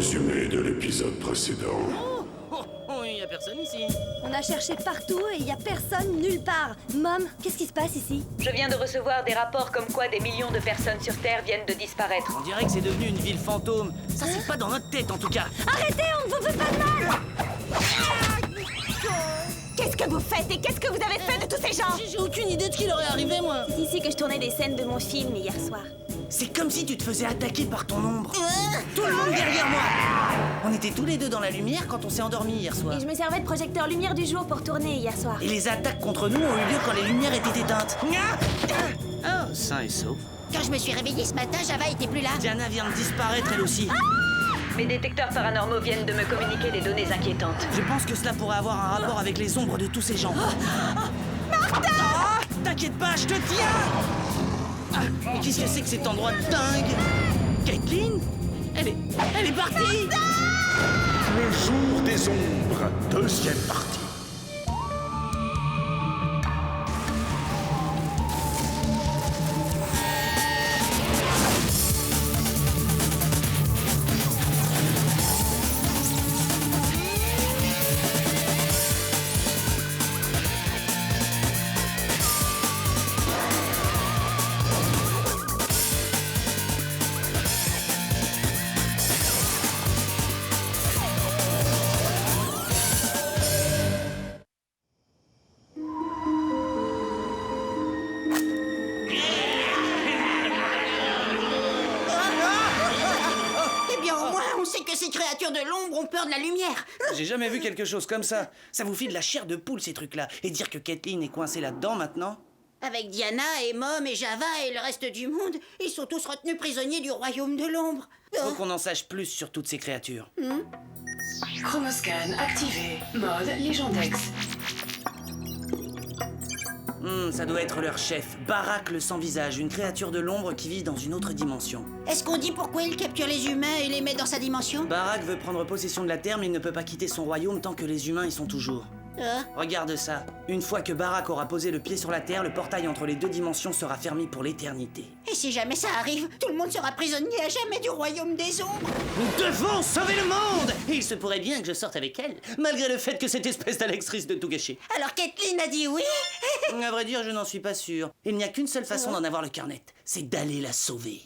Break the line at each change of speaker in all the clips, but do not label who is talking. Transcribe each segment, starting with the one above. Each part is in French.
résumé de l'épisode précédent.
Il y a personne ici.
On a cherché partout et il y a personne nulle part. Mom, qu'est-ce qui se passe ici?
Je viens de recevoir des rapports comme quoi des millions de personnes sur Terre viennent de disparaître.
On dirait que c'est devenu une ville fantôme. Ça, c'est pas dans notre tête, en tout cas.
Arrêtez, on ne vous fait pas de mal!
Qu'est-ce que vous faites et qu'est-ce que vous avez fait de tous ces gens?
J'ai aucune idée de ce qui leur est arrivé, moi.
C'est ici que je tournais des scènes de mon film hier soir.
C'est comme si tu te faisais attaquer par ton ombre. Tout le monde derrière moi. On était tous les deux dans la lumière quand on s'est endormis hier soir.
Et je me servais de projecteur lumière du jour pour tourner hier soir.
Et les attaques contre nous ont eu lieu quand les lumières étaient éteintes. Oh, sain et sauf.
Quand je me suis réveillée ce matin, Java était plus là.
Diana vient de disparaître, elle aussi.
Mes détecteurs paranormaux viennent de me communiquer des données inquiétantes.
Je pense que cela pourrait avoir un rapport avec les ombres de tous ces gens. Martha! T'inquiète pas, je te tiens! Mais qu'est-ce que c'est que cet endroit de dingue? Caitlin? Elle est partie!
Le jour des ombres, deuxième partie.
Eh bien, au moins, on sait que ces créatures de l'ombre ont peur de la lumière.
J'ai jamais vu quelque chose comme ça. Ça vous file la chair de poule, ces trucs-là. Et dire que Caitlin est coincée là-dedans maintenant?
Avec Diana et Mom et Java et le reste du monde, ils sont tous retenus prisonniers du royaume de l'ombre.
Faut qu'on en sache plus sur toutes ces créatures.
Chronoscan activé. Mode Légendex.
Ça doit être leur chef, Barak le sans-visage, une créature de l'ombre qui vit dans une autre dimension.
Est-ce qu'on dit pourquoi il capture les humains et les met dans sa dimension?
Barak veut prendre possession de la Terre, mais il ne peut pas quitter son royaume tant que les humains y sont toujours. Regarde ça. Une fois que Barak aura posé le pied sur la Terre, le portail entre les deux dimensions sera fermé pour l'éternité.
Et si jamais ça arrive, tout le monde sera prisonnier à jamais du royaume des ombres.
Nous devons sauver le monde! Et il se pourrait bien que je sorte avec elle, malgré le fait que cette espèce d'Alex risque de tout gâcher.
Alors Caitlin a dit oui.
À vrai dire, je n'en suis pas sûr. Il n'y a qu'une seule façon d'en avoir le cœur net, c'est d'aller la sauver.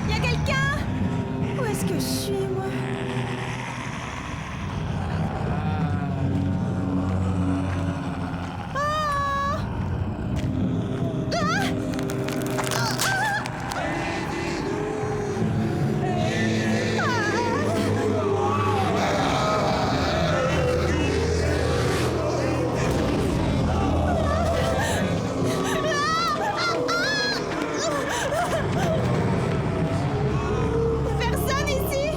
Y'a quelqu'un? Où est-ce que je suis, moi? Personne ici?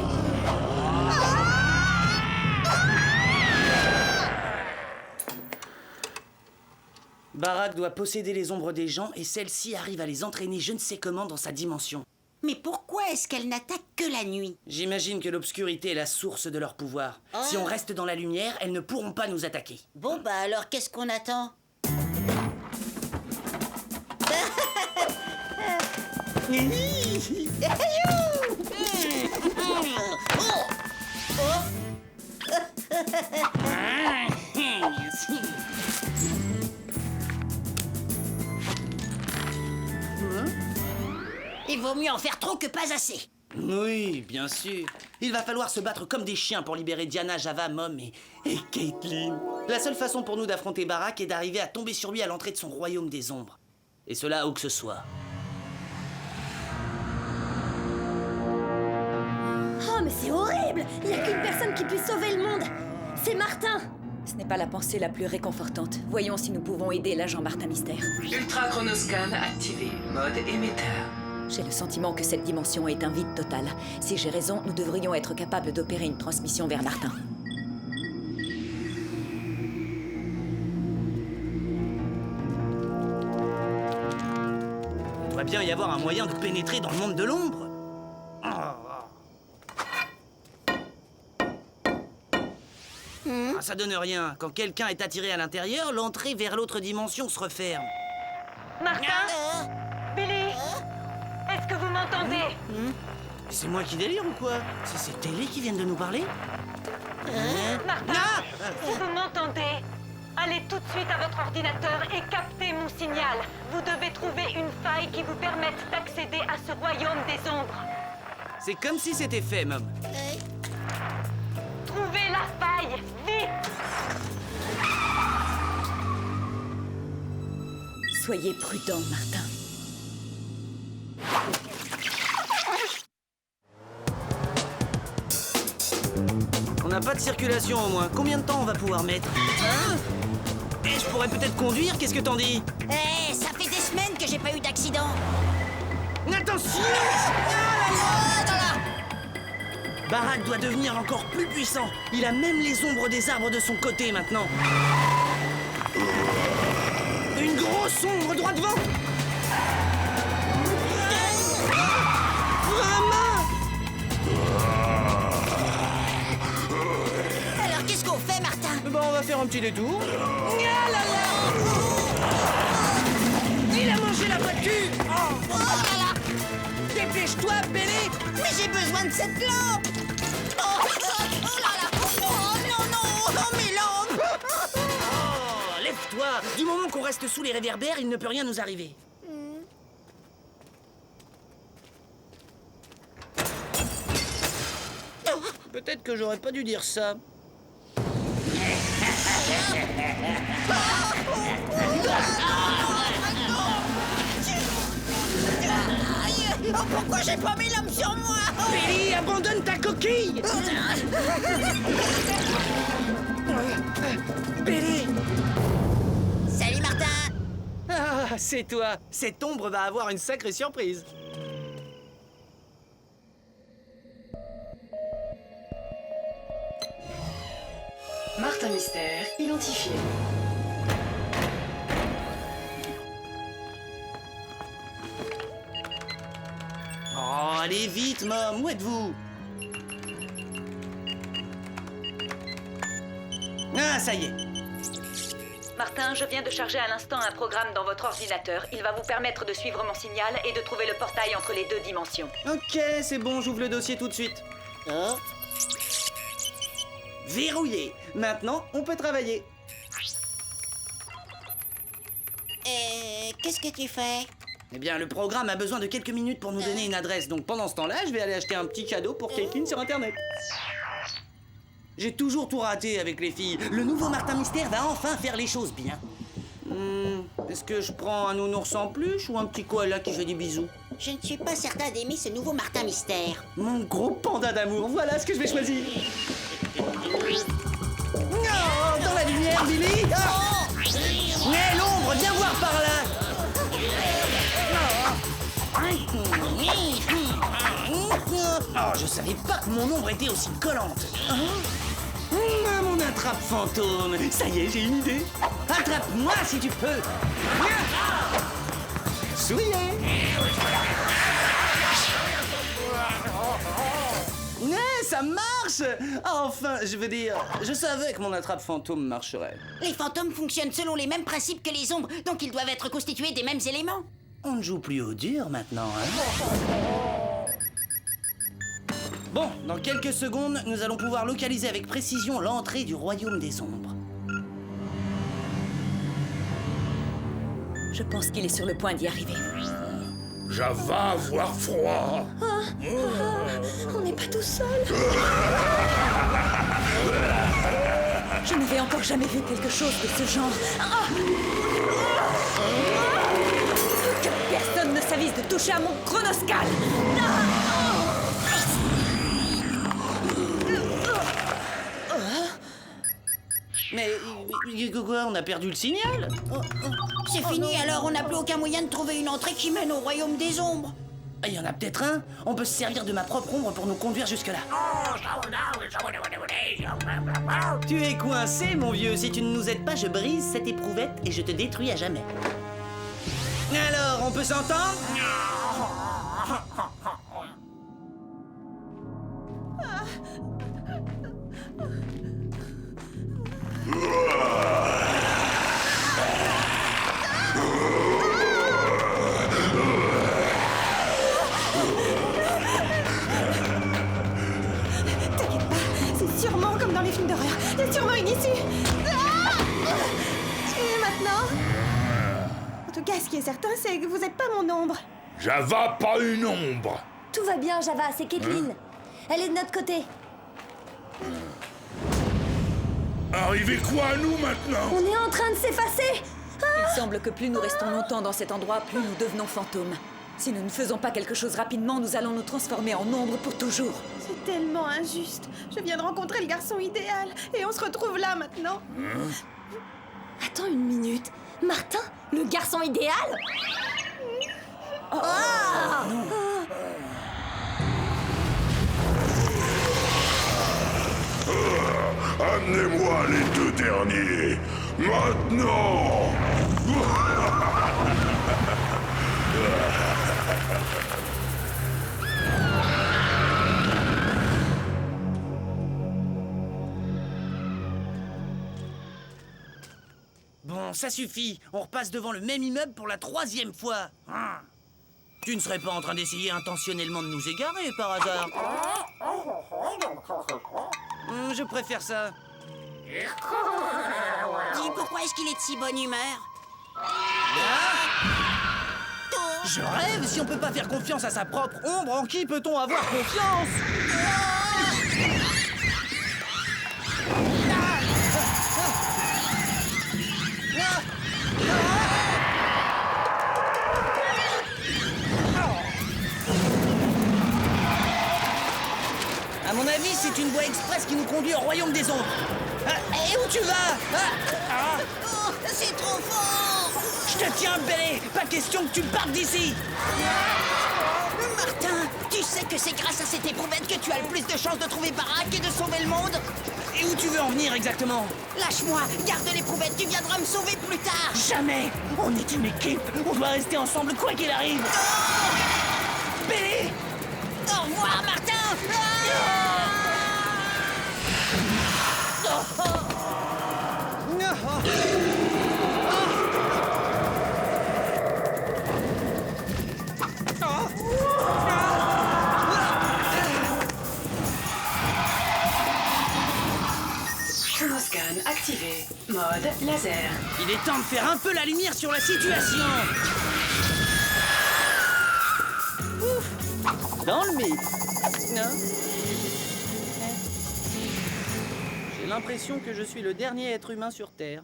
Barak doit posséder les ombres des gens et celle-ci arrive à les entraîner je ne sais comment dans sa dimension.
Mais pourquoi est-ce qu'elle n'attaque que la nuit?
J'imagine que l'obscurité est la source de leur pouvoir. Si on reste dans la lumière, elles ne pourront pas nous attaquer.
Bon bah alors qu'est-ce qu'on attend? Il vaut mieux en faire trop que pas assez.
Oui, bien sûr. Il va falloir se battre comme des chiens pour libérer Diana, Java, Mom et Caitlin. La seule façon pour nous d'affronter Barak est d'arriver à tomber sur lui à l'entrée de son royaume des ombres. Et cela où que ce soit.
Oh, mais c'est horrible! Il n'y a qu'une personne qui puisse sauver le monde! C'est Martin!
Ce n'est pas la pensée la plus réconfortante. Voyons si nous pouvons aider l'agent Martin Mystère.
Ultra Chronoscan activé. Mode émetteur.
J'ai le sentiment que cette dimension est un vide total. Si j'ai raison, nous devrions être capables d'opérer une transmission vers Martin.
Il doit bien y avoir un moyen de pénétrer dans le monde de l'ombre. ça donne rien. Quand quelqu'un est attiré à l'intérieur, l'entrée vers l'autre dimension se referme.
Martin? Billy? Est-ce que vous m'entendez?
C'est moi qui délire ou quoi? C'est ces télés qui viennent de nous parler?
Martin, si vous m'entendez, allez tout de suite à votre ordinateur et captez mon signal. Vous devez trouver une faille qui vous permette d'accéder à ce royaume des ombres.
C'est comme si c'était fait, Mom.
Trouvez la faille, vite!
Soyez prudent, Martin.
On n'a pas de circulation au moins. Combien de temps on va pouvoir mettre? Hein? Eh, je pourrais peut-être conduire, qu'est-ce que t'en dis?
Eh, ça fait des semaines que j'ai pas eu d'accident.
Attention! Barak doit devenir encore plus puissant. Il a même les ombres des arbres de son côté maintenant. Une grosse ombre droit devant! Vraiment?
Alors qu'est-ce qu'on fait, Martin?
Ben, on va faire un petit détour. Ah là là! Il a mangé la voiture!
Oh là là!
Dépêche-toi, Billy!
Mais j'ai besoin de cette lampe! Oh là là! Oh non, non! Oh mes lampes!
Oh, lève-toi! Du moment qu'on reste sous les réverbères, il ne peut rien nous arriver. Peut-être que j'aurais pas dû dire ça.
Oh, pourquoi j'ai pas mes lampes sur moi?
Billy, abandonne ta coquille! Billy!
Salut, Martin!
Ah, c'est toi! Cette ombre va avoir une sacrée surprise.
Martin Mystère identifié.
Oh, allez vite, Mom! Où êtes-vous? Ah, ça y est!
Martin, je viens de charger à l'instant un programme dans votre ordinateur. Il va vous permettre de suivre mon signal et de trouver le portail entre les deux dimensions.
Ok, c'est bon, j'ouvre le dossier tout de suite.
Oh.
Verrouillé. Maintenant, on peut travailler.
Qu'est-ce que tu fais?
Eh bien, le programme a besoin de quelques minutes pour nous donner une adresse. Donc pendant ce temps-là, je vais aller acheter un petit cadeau pour Caitlin sur Internet. J'ai toujours tout raté avec les filles. Le nouveau Martin Mystère va enfin faire les choses bien. Est-ce que je prends un nounours en peluche ou un petit koala qui fait des bisous?
Je ne suis pas certain d'aimer ce nouveau Martin Mystère.
Mon gros panda d'amour, voilà ce que je vais choisir. Non, dans la lumière, Billy. Ah. Mais l'ombre, viens voir par là. Oh, je savais pas que mon ombre était aussi collante. Mon attrape fantôme. Ça y est, j'ai une idée. Attrape-moi si tu peux. Souillé. Ça marche! Enfin, je veux dire, je savais que mon attrape fantôme marcherait.
Les fantômes fonctionnent selon les mêmes principes que les ombres, donc ils doivent être constitués des mêmes éléments.
On ne joue plus au dur maintenant, hein? Bon, dans quelques secondes, nous allons pouvoir localiser avec précision l'entrée du royaume des ombres.
Je pense qu'il est sur le point d'y arriver.
Java avoir froid.
On n'est pas tout seul.
Je n'avais encore jamais vu quelque chose de ce genre. Que personne ne s'avise de toucher à mon chronoscale.
Mais quoi, on a perdu le signal?
C'est fini, alors on n'a plus aucun moyen de trouver une entrée qui mène au royaume des ombres.
Il y en a peut-être un. On peut se servir de ma propre ombre pour nous conduire jusque-là. Tu es coincé, mon vieux. Si tu ne nous aides pas, je brise cette éprouvette et je te détruis à jamais. Alors, on peut s'entendre?
sûrement comme dans les films d'horreur. Il y a sûrement une issue. Ah! Et maintenant? En tout cas, ce qui est certain, c'est que vous n'êtes pas mon ombre.
Java, pas une ombre.
Tout va bien, Java, c'est Caitlin. Elle est de notre côté.
Arrivé quoi à nous maintenant?
On est en train de s'effacer.
Il semble que plus nous restons longtemps dans cet endroit, plus nous devenons fantômes. Si nous ne faisons pas quelque chose rapidement, nous allons nous transformer en ombre pour toujours.
C'est tellement injuste. Je viens de rencontrer le garçon idéal et on se retrouve là maintenant.
Attends une minute. Martin, le garçon idéal?
Amenez-moi les deux derniers. Maintenant.
Bon, ça suffit. On repasse devant le même immeuble pour la 3e fois. Tu ne serais pas en train d'essayer intentionnellement de nous égarer, par hasard? Je préfère ça.
Dis, pourquoi est-ce qu'il est de si bonne humeur?
Je rêve. Si on peut pas faire confiance à sa propre ombre, en qui peut-on avoir confiance? À mon avis, c'est une voie express qui nous conduit au royaume des ombres. Et où tu vas?
Oh, c'est trop fort!
Je te tiens, Bélé. Pas question que tu partes d'ici.
Martin, tu sais que c'est grâce à cette éprouvette que tu as le plus de chances de trouver Barack et de sauver le monde?
Et où tu veux en venir exactement?
Lâche-moi, garde l'éprouvette, tu viendras me sauver plus tard!
Jamais. On est une équipe. On doit rester ensemble quoi qu'il arrive. Bélé!
Au revoir, Martin!
Scan activé. Mode laser.
Il est temps de faire un peu la lumière sur la situation. Ouf. Dans le mythe. Non. J'ai l'impression que je suis le dernier être humain sur Terre.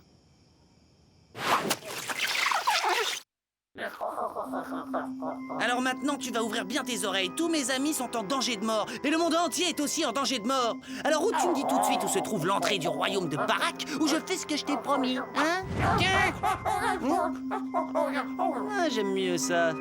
Alors maintenant, tu vas ouvrir bien tes oreilles. Tous mes amis sont en danger de mort. Et le monde entier est aussi en danger de mort. Alors où tu me dis tout de suite où se trouve l'entrée du royaume de Barack, où je fais ce que je t'ai promis, hein? Tiens. Ah, j'aime mieux ça.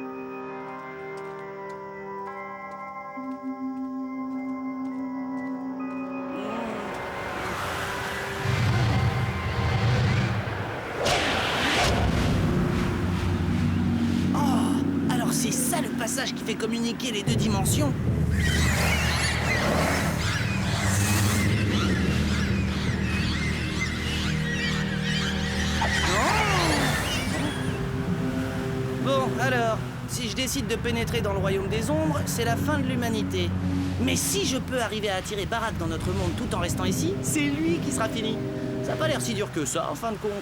C'est ça le passage qui fait communiquer les deux dimensions. Bon, alors, si je décide de pénétrer dans le royaume des ombres, c'est la fin de l'humanité. Mais si je peux arriver à attirer Barack dans notre monde tout en restant ici, c'est lui qui sera fini. Ça n'a pas l'air si dur que ça, en fin de compte.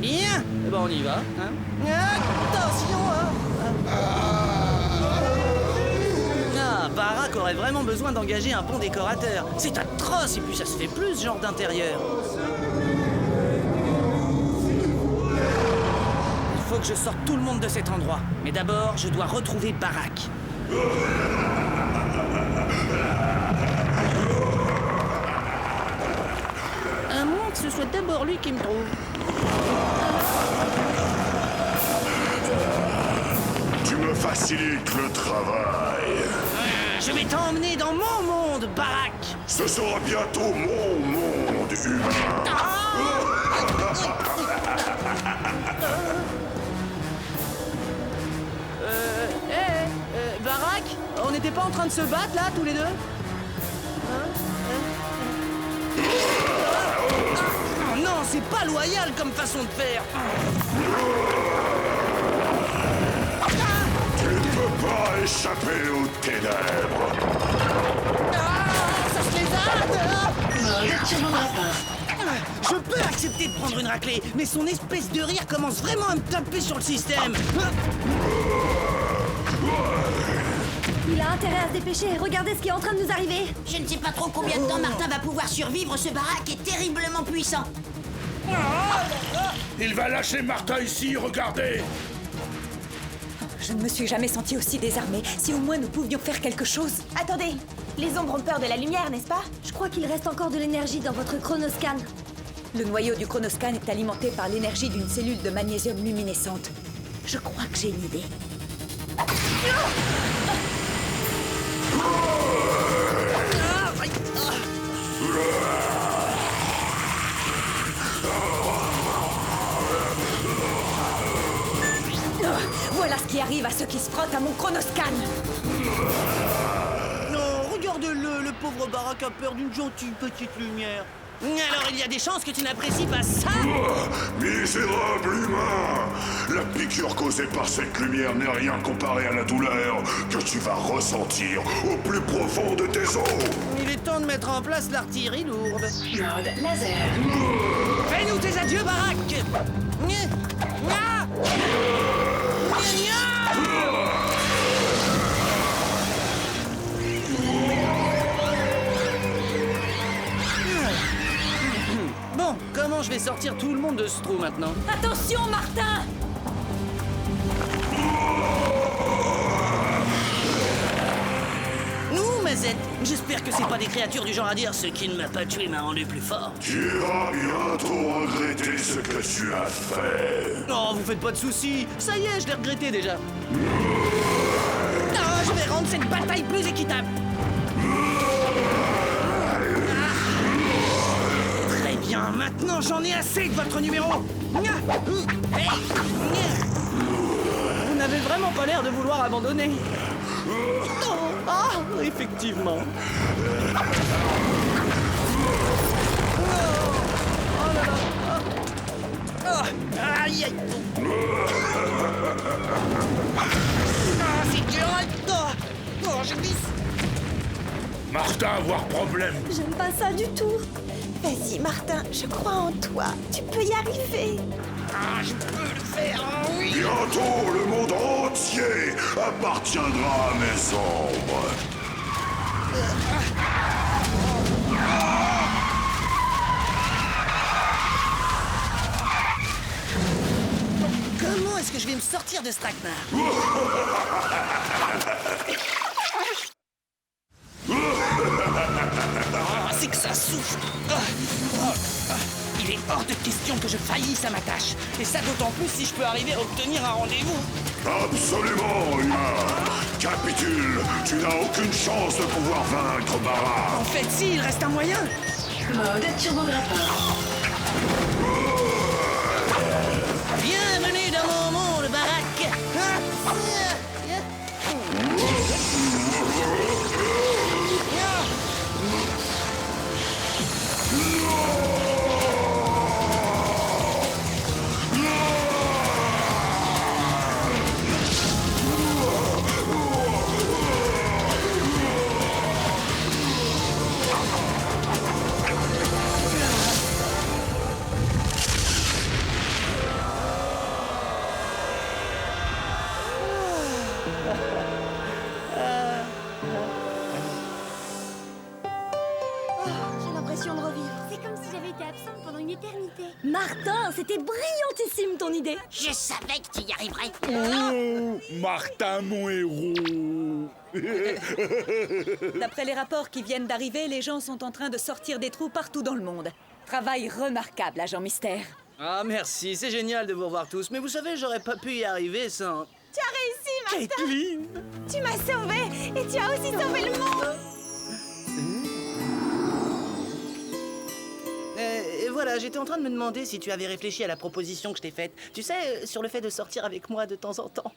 Bien, eh ben on y va, hein. Attention, hein. Ah, Barack aurait vraiment besoin d'engager un bon décorateur. C'est atroce, et puis ça se fait plus, ce genre d'intérieur. Il faut que je sorte tout le monde de cet endroit. Mais d'abord, je dois retrouver Barack. À moins que ce soit d'abord lui qui me trouve.
Tu me facilites le travail.
Je vais t'emmener dans mon monde, Barack.
Ce sera bientôt mon monde humain.
Barack, on n'était pas en train de se battre là, tous les deux? Oh, non, c'est pas loyal comme façon de faire.
Tu ne peux pas échapper aux ténèbres.
Ça se les a.
Activons le rapport.
Je peux accepter de prendre une raclée, mais son espèce de rire commence vraiment à me taper sur le système.
Il a intérêt à se dépêcher. Regardez ce qui est en train de nous arriver.
Je ne sais pas trop combien de temps Martin va pouvoir survivre, ce baraque est terriblement puissant.
Il va lâcher Martin ici, regardez.
Je ne me suis jamais sentie aussi désarmée. Si au moins nous pouvions faire quelque chose.
Attendez, les ombres ont peur de la lumière, n'est-ce pas?
Je crois qu'il reste encore de l'énergie dans votre chronoscan.
Le noyau du chronoscan est alimenté par l'énergie d'une cellule de magnésium luminescente. Je crois que j'ai une idée. Voilà ce qui arrive à ceux qui se frottent à mon chronoscan.
Non, regarde-le, le pauvre baraque a peur d'une gentille petite lumière. Alors il y a des chances que tu n'apprécies pas ça?
Misérable humain! La piqûre causée par cette lumière n'est rien comparé à la douleur que tu vas ressentir au plus profond de tes os!
Il est temps de mettre en place l'artillerie lourde.
Mode laser.
Fais-nous tes adieux, baraque! Nya! Nya! Bon, comment je vais sortir tout le monde de ce trou maintenant?
Attention, Martin!
Nous, Mazette, j'espère que c'est pas des créatures du genre à dire « ce qui ne m'a pas tué m'a rendu plus fort ».
Tu vas bientôt regretter ce que tu as fait.
Oh, vous faites pas de soucis. Ça y est, je l'ai regretté déjà. Ah, je vais rendre cette bataille plus équitable. Très bien, maintenant j'en ai assez de votre numéro. Hey. Vous n'avez vraiment pas l'air de vouloir abandonner. Ah, effectivement. Aïe, aïe. Ah, c'est dur. Oh, je glisse.
Martin, avoir problème.
J'aime pas ça du tout.
Vas-y, Martin, je crois en toi. Tu peux y arriver.
Ah, je peux le faire, oui.
Bientôt, le monde entier appartiendra à mes ombres.
Comment est-ce que je vais me sortir de ce traquenard? Ah, c'est que ça souffle. Il est hors de question que je faillisse à ma tâche. Et ça d'autant plus si je peux arriver à obtenir un rendez-vous.
Absolument, humain. Capitule, tu n'as aucune chance de pouvoir vaincre Bara.
En fait, si, il reste un moyen.
Mode turbo-grappeur.
Bienvenue dans mon monde, baraque.
J'ai l'impression de revivre. C'est comme si j'avais été absente pendant une éternité. Martin, c'était brillantissime ton idée.
Je savais que tu y arriverais.
Oh, Martin, mon héros.
D'après les rapports qui viennent d'arriver, les gens sont en train de sortir des trous partout dans le monde. Travail remarquable, agent Mystère.
Ah, merci, c'est génial de vous revoir tous. Mais vous savez, j'aurais pas pu y arriver sans...
Tu as réussi, Martin.
Caitlin!
Tu m'as sauvé et tu as aussi sauvé le monde.
Et voilà, j'étais en train de me demander si tu avais réfléchi à la proposition que je t'ai faite. Tu sais, sur le fait de sortir avec moi de temps en temps.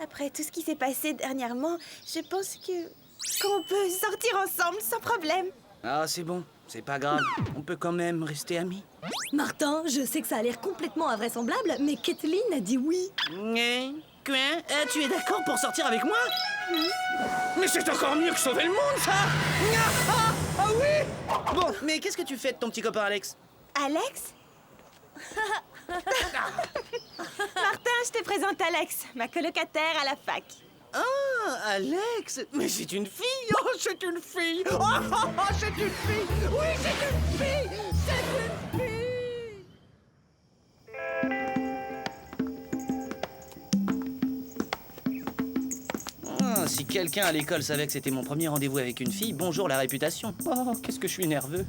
Après tout ce qui s'est passé dernièrement, je pense qu'on peut sortir ensemble sans problème.
Ah, c'est bon, c'est pas grave. On peut quand même rester amis.
Martin, je sais que ça a l'air complètement invraisemblable, mais Caitlin a dit oui.
Quoi? Tu es d'accord pour sortir avec moi? Mais c'est encore mieux que sauver le monde, ça! Ah oui! Bon, mais qu'est-ce que tu fais de ton petit copain Alex?
Alex? Martin, je te présente Alex, ma colocataire à la fac.
Ah, Alex! Mais c'est une fille! Oh, c'est une fille! Oh, oh, oh, c'est une fille! Oui, c'est une fille! C'est une fille! Ah, si quelqu'un à l'école savait que c'était mon premier rendez-vous avec une fille, bonjour la réputation. Oh, qu'est-ce que je suis nerveux.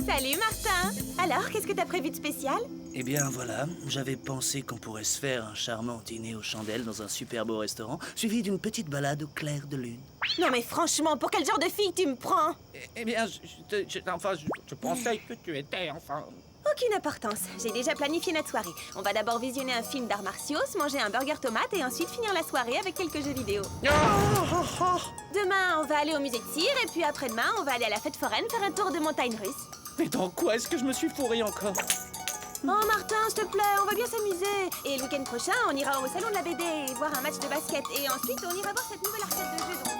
Salut Martin. Alors, qu'est-ce que t'as prévu de spécial?
Eh bien voilà, j'avais pensé qu'on pourrait se faire un charmant dîner aux chandelles dans un super beau restaurant, suivi d'une petite balade au clair de lune.
Non mais franchement, pour quel genre de fille tu me prends?
Eh bien, je pensais que tu étais, enfin...
Aucune importance, j'ai déjà planifié notre soirée. On va d'abord visionner un film d'arts martiaux, se manger un burger tomate et ensuite finir la soirée avec quelques jeux vidéo. Demain, on va aller au musée de cire et puis après-demain, on va aller à la fête foraine faire un tour de montagne russe.
Mais dans quoi est-ce que je me suis fourré encore?
Oh Martin, s'il te plaît, on va bien s'amuser. Et le week-end prochain, on ira au salon de la BD et voir un match de basket. Et ensuite, on ira voir cette nouvelle arcade de jeux dont on